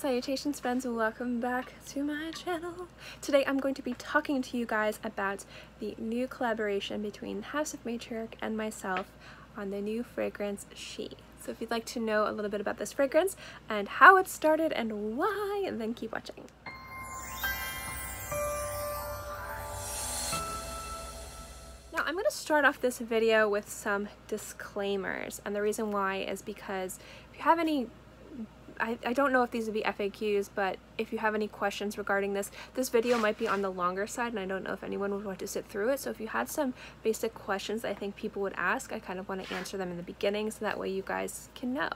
Salutations friends, welcome back to my channel. Today I'm going to be talking to you guys about the new collaboration between House of Matriarch and myself on the new fragrance She. So if you'd like to know a little bit about this fragrance and how it started and why, then keep watching. Now I'm going to start off this video with some disclaimers, and the reason why is because if you have any I don't know if these would be FAQs, but if you have any questions regarding this video might be on the longer side, and I don't know if anyone would want to sit through it. So if you had some basic questions that I think people would ask, I kind of want to answer them in the beginning so that way you guys can know.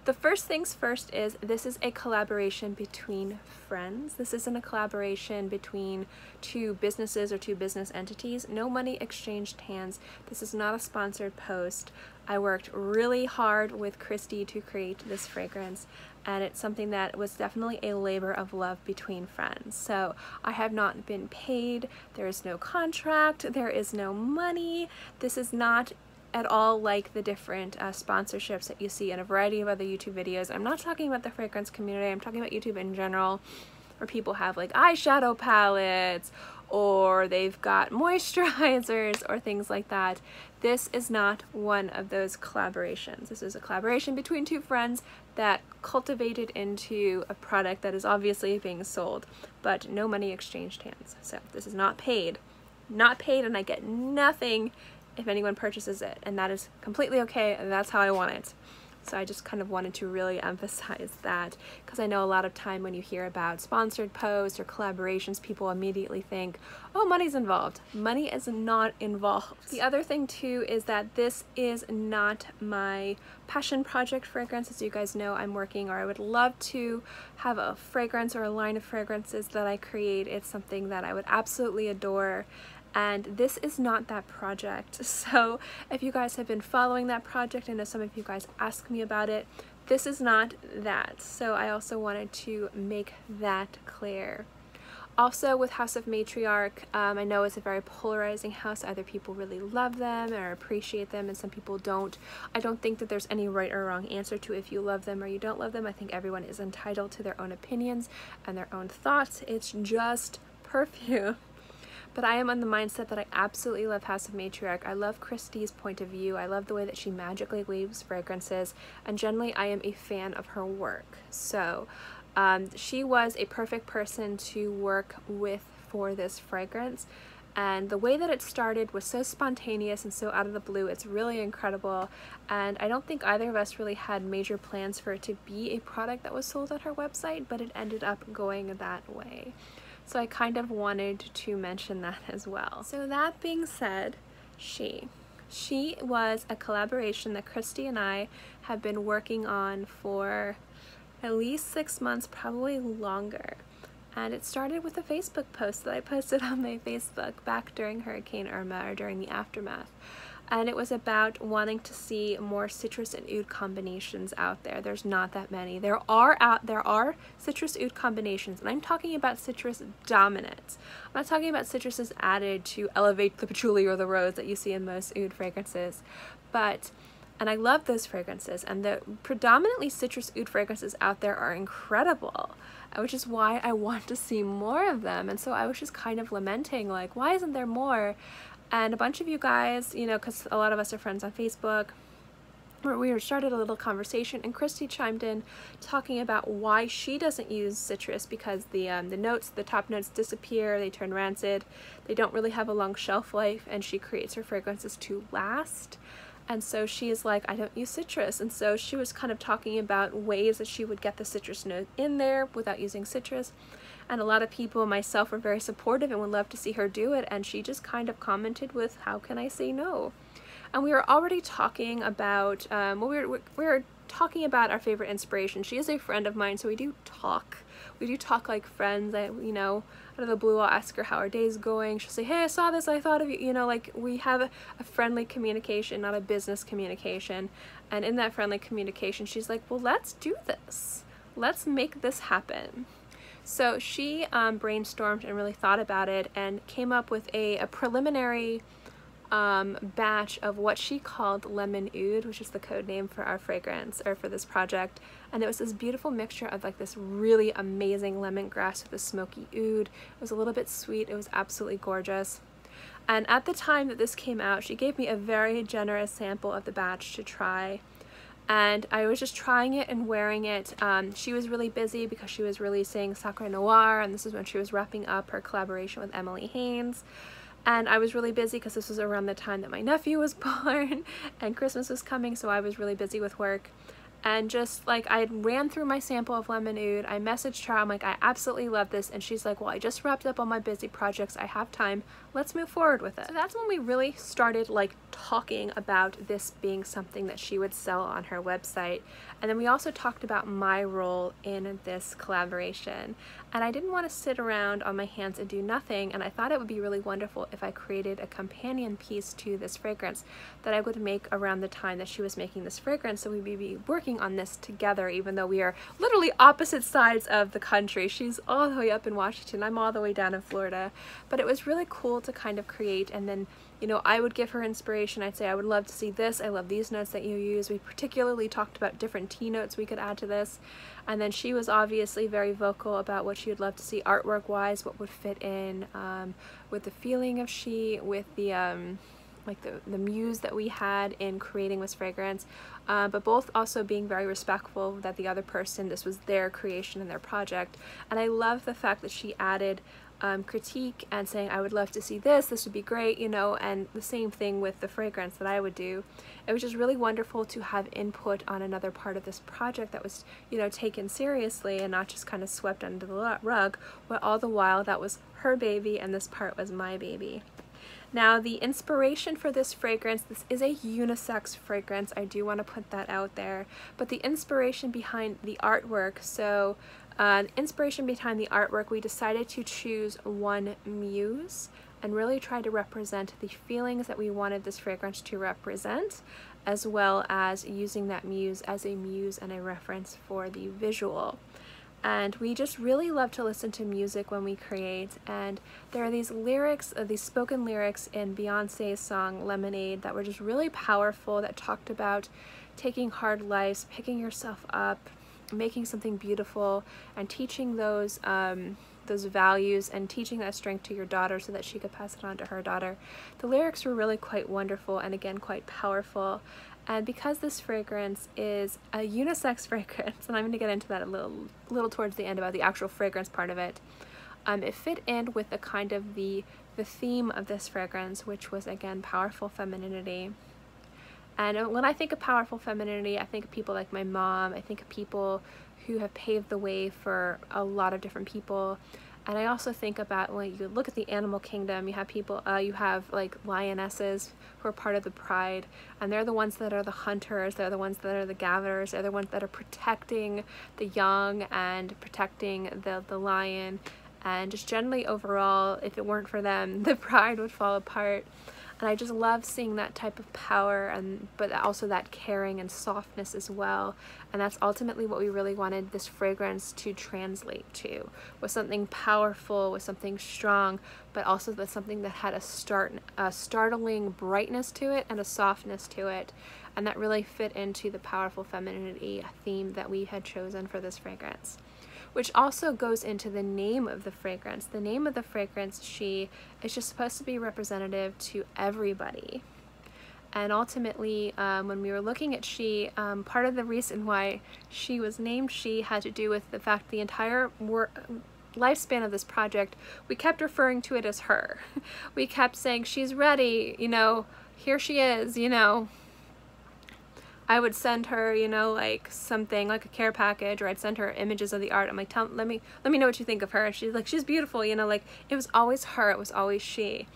The first things first is this is a collaboration between friends. This isn't a collaboration between two businesses or two business entities. No money exchanged hands. This is not a sponsored post. I worked really hard with Christy to create this fragrance, and it's something that was definitely a labor of love between friends. So I have not been paid. There is no contract. There is no money. This is not at all like the different sponsorships that you see in a variety of other YouTube videos. I'm not talking about the fragrance community, I'm talking about YouTube in general, where people have like eyeshadow palettes or they've got moisturizers or things like that. This is not one of those collaborations. This is a collaboration between two friends that cultivated into a product that is obviously being sold, but no money exchanged hands. So this is not paid, and I get nothing if anyone purchases it, and that is completely okay, and that's how I want it. So I just kind of wanted to really emphasize that, because I know a lot of time when you hear about sponsored posts or collaborations, people immediately think, oh, money's involved. Money is not involved. The other thing too is that this is not my passion project fragrance. As you guys know, I'm working, or I would love to have a fragrance or a line of fragrances that I create. It's something that I would absolutely adore, and this is not that project. So if you guys have been following that project, I know some of you guys ask me about it, this is not that. So I also wanted to make that clear. Also with House of Matriarch, I know it's a very polarizing house. Either people really love them or appreciate them, and some people don't. I don't think that there's any right or wrong answer to if you love them or you don't love them. I think everyone is entitled to their own opinions and their own thoughts. It's just perfume. But I am on the mindset that I absolutely love House of Matriarch. I love Christy's point of view. I love the way that she magically weaves fragrances, and generally I am a fan of her work. So she was a perfect person to work with for this fragrance, and the way that it started was so spontaneous and so out of the blue. It's really incredible, and I don't think either of us really had major plans for it to be a product that was sold on her website, but it ended up going that way. So I kind of wanted to mention that as well. So that being said, She was a collaboration that Christy and I have been working on for at least 6 months, probably longer. And it started with a Facebook post that I posted on my Facebook back during Hurricane Irma, or during the aftermath. And it was about wanting to see more citrus and oud combinations out there. There's not that many. There are citrus oud combinations, and I'm talking about citrus dominant. I'm not talking about citruses added to elevate the patchouli or the rose that you see in most oud fragrances. And I love those fragrances, and the predominantly citrus oud fragrances out there are incredible, which is why I want to see more of them. And so I was just kind of lamenting, like, why isn't there more? And a bunch of you guys, you know, because a lot of us are friends on Facebook, we started a little conversation, and Christy chimed in talking about why she doesn't use citrus, because the top notes disappear, they turn rancid, they don't really have a long shelf life, and she creates her fragrances to last. And so she is like, I don't use citrus. And so she was kind of talking about ways that she would get the citrus note in there without using citrus. And a lot of people, myself, were very supportive and would love to see her do it. And she just kind of commented with, how can I say no? And we were already talking about, we were talking about our favorite inspiration. She is a friend of mine, so we do talk. We do talk like friends. You know, out of the blue, I'll ask her how our day's going. She'll say, hey, I saw this, I thought of you. You know, like, we have a friendly communication, not a business communication. And in that friendly communication, she's like, well, let's do this. Let's make this happen. So she brainstormed and really thought about it and came up with a preliminary batch of what she called lemon oud, which is the code name for our fragrance, or for this project. And it was this beautiful mixture of like this really amazing lemongrass with a smoky oud. It was a little bit sweet. It was absolutely gorgeous. And at the time that this came out, she gave me a very generous sample of the batch to try. And I was just trying it and wearing it. She was really busy because she was releasing Sacre Noir, and this is when she was wrapping up her collaboration with Emily Haines. And I was really busy because this was around the time that my nephew was born and Christmas was coming, so I was really busy with work. And just like, I ran through my sample of lemon oud, I messaged her, I'm like, I absolutely love this, and she's like, well, I just wrapped up all my busy projects, I have time, let's move forward with it. So that's when we really started like talking about this being something that she would sell on her website. And then we also talked about my role in this collaboration. And I didn't want to sit around on my hands and do nothing, and I thought it would be really wonderful if I created a companion piece to this fragrance that I would make around the time that she was making this fragrance, so we'd be working on this together, even though we are literally opposite sides of the country. She's all the way up in Washington, I'm all the way down in Florida. But it was really cool to kind of create, and then, you know, I would give her inspiration. I'd say, I would love to see this, I love these notes that you use. We particularly talked about different tea notes we could add to this. And then she was obviously very vocal about what she would love to see artwork wise, what would fit in with the feeling of she, with the like the muse that we had in creating this fragrance, but both also being very respectful that the other person, this was their creation and their project. And I love the fact that she added critique and saying, I would love to see this would be great, you know, and the same thing with the fragrance that I would do. It was just really wonderful to have input on another part of this project that was, you know, taken seriously and not just kind of swept under the rug, but all the while that was her baby and this part was my baby. Now, the inspiration for this fragrance, this is a unisex fragrance, I do want to put that out there, but the inspiration behind the artwork, so the inspiration behind the artwork, we decided to choose one muse and really try to represent the feelings that we wanted this fragrance to represent, as well as using that muse as a muse and a reference for the visual. And we just really love to listen to music when we create, and there are these lyrics, these spoken lyrics in Beyonce's song Lemonade that were just really powerful, that talked about taking hard lives, picking yourself up, making something beautiful, and teaching those values and teaching that strength to your daughter so that she could pass it on to her daughter. The lyrics were really quite wonderful and again quite powerful. And because this fragrance is a unisex fragrance, and I'm going to get into that a little towards the end about the actual fragrance part of it, it fit in with the kind of the theme of this fragrance, which was again powerful femininity. And when I think of powerful femininity, I think of people like my mom, I think of people who have paved the way for a lot of different people. And I also think about, when you look at the animal kingdom, you have people, you have like lionesses who are part of the pride, and they're the ones that are the hunters, they're the ones that are the gatherers, they're the ones that are protecting the young and protecting the lion. And just generally overall, if it weren't for them, the pride would fall apart. And I just love seeing that type of power, but also that caring and softness as well. And that's ultimately what we really wanted this fragrance to translate to, was something powerful, was something strong, but also with something that had a startling brightness to it and a softness to it. And that really fit into the powerful femininity theme that we had chosen for this fragrance. Which also goes into the name of the fragrance. The name of the fragrance, She, is just supposed to be representative to everybody. And ultimately, when we were looking at She, part of the reason why She was named She had to do with the fact the entire lifespan of this project, we kept referring to it as her. We kept saying, she's ready, you know, here she is, you know. I would send her, you know, like something like a care package, or I'd send her images of the art. I'm like, let me know what you think of her. And she's like, she's beautiful, you know, like it was always her, it was always she.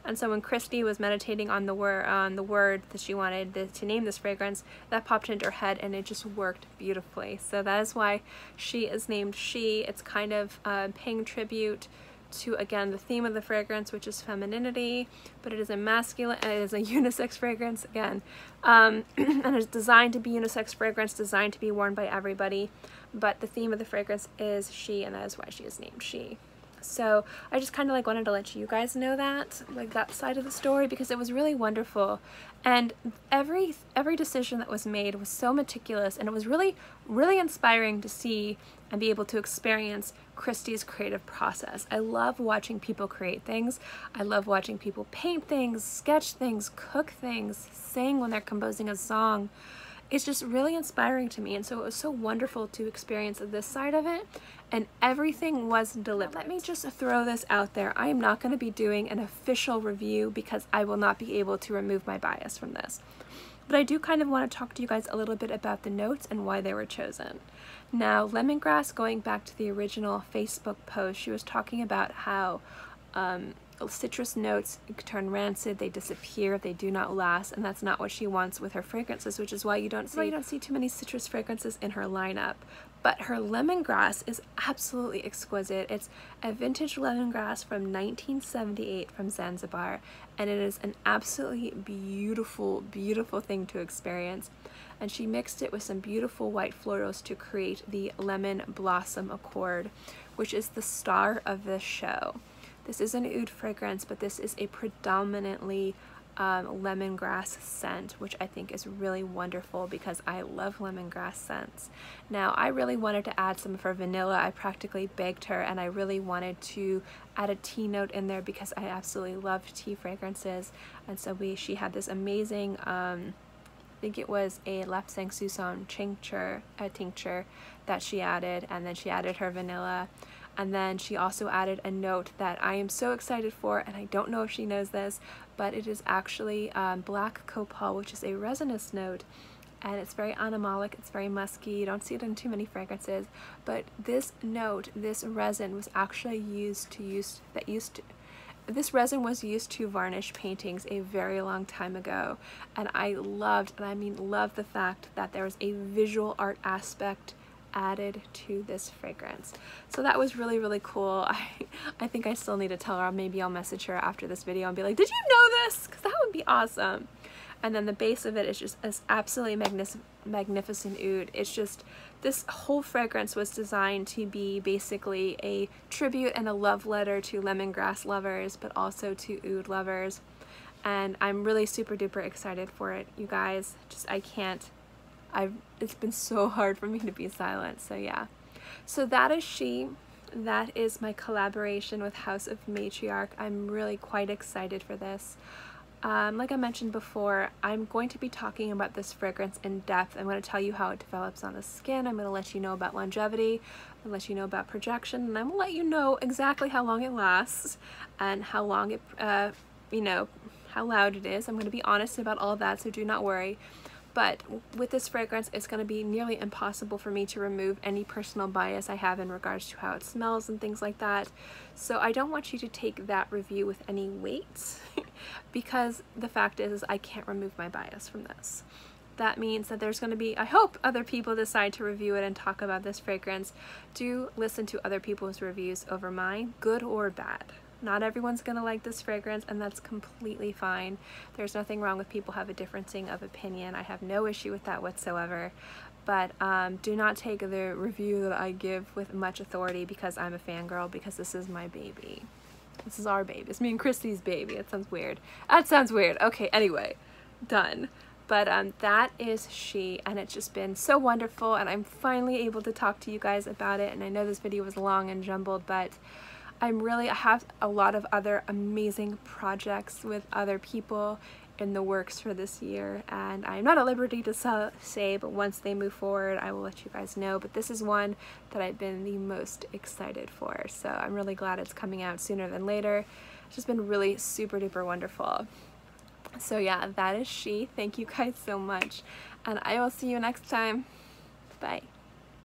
And so when Christy was meditating on the word that she wanted to name this fragrance, that popped into her head, and it just worked beautifully. So that is why She is named She. It's kind of paying tribute to, again, the theme of the fragrance, which is femininity, but it is a masculine, and it is a unisex fragrance again, and it's designed to be unisex fragrance, designed to be worn by everybody, but the theme of the fragrance is she, and that is why she is named She. So I just kind of like wanted to let you guys know that, like that side of the story, because it was really wonderful. And every decision that was made was so meticulous, and it was really, really inspiring to see and be able to experience Christy's creative process. I love watching people create things. I love watching people paint things, sketch things, cook things, sing when they're composing a song. It's just really inspiring to me, and so it was so wonderful to experience this side of it, and everything was deliberate. Let me just throw this out there. I am not going to be doing an official review because I will not be able to remove my bias from this. But I do kind of want to talk to you guys a little bit about the notes and why they were chosen. Now, lemongrass, going back to the original Facebook post, she was talking about how citrus notes turn rancid, they disappear, they do not last, and that's not what she wants with her fragrances, which is why you don't see too many citrus fragrances in her lineup. But her lemongrass is absolutely exquisite. It's a vintage lemongrass from 1978 from Zanzibar, and it is an absolutely beautiful, beautiful thing to experience. And she mixed it with some beautiful white florals to create the Lemon Blossom Accord, which is the star of this show. This is an oud fragrance, but this is a predominantly lemongrass scent, which I think is really wonderful because I love lemongrass scents. Now, I really wanted to add some of her vanilla. I practically begged her, and I really wanted to add a tea note in there because I absolutely love tea fragrances. And so she had this amazing, I think it was a Lapsang Souchong tincture that she added, and then she added her vanilla. And then she also added a note that I am so excited for, and I don't know if she knows this, but it is actually black copal, which is a resinous note, and it's very animalic, it's very musky. You don't see it in too many fragrances, but this note, this resin was actually this resin was used to varnish paintings a very long time ago, and I loved, and I mean loved, the fact that there was a visual art aspect added to this fragrance. So that was really, really cool. I think I still need to tell her. Maybe I'll message her after this video and be like, did you know this? Because that would be awesome. And then the base of it is just as absolutely magnificent oud. It's just, this whole fragrance was designed to be basically a tribute and a love letter to lemongrass lovers, but also to oud lovers. And I'm really super duper excited for it, you guys. Just, I can't. It's been so hard for me to be silent, so yeah. So that is she. That is my collaboration with House of Matriarch. I'm really quite excited for this. Like I mentioned before, I'm going to be talking about this fragrance in depth. I'm going to tell you how it develops on the skin. I'm going to let you know about longevity. I'm going to let you know about projection, and I'm going to let you know exactly how long it lasts and how long it, you know, how loud it is. I'm going to be honest about all of that, so do not worry. But with this fragrance, it's going to be nearly impossible for me to remove any personal bias I have in regards to how it smells and things like that. So I don't want you to take that review with any weight because the fact is I can't remove my bias from this. That means that there's going to be, I hope other people decide to review it and talk about this fragrance. Do listen to other people's reviews over mine, good or bad. Not everyone's gonna like this fragrance, and that's completely fine. There's nothing wrong with people have a differencing of opinion. I have no issue with that whatsoever. But do not take the review that I give with much authority because I'm a fangirl, because this is my baby. This is our baby. It's me and Christy's baby. It sounds weird. That sounds weird. Okay, anyway, done. But that is she, and it's just been so wonderful, and I'm finally able to talk to you guys about it. And I know this video was long and jumbled, but I have a lot of other amazing projects with other people in the works for this year, and I'm not at liberty to say, but once they move forward I will let you guys know. But this is one that I've been the most excited for, so I'm really glad it's coming out sooner than later. It's just been really super duper wonderful. So yeah, that is she. Thank you guys so much, and I will see you next time. Bye.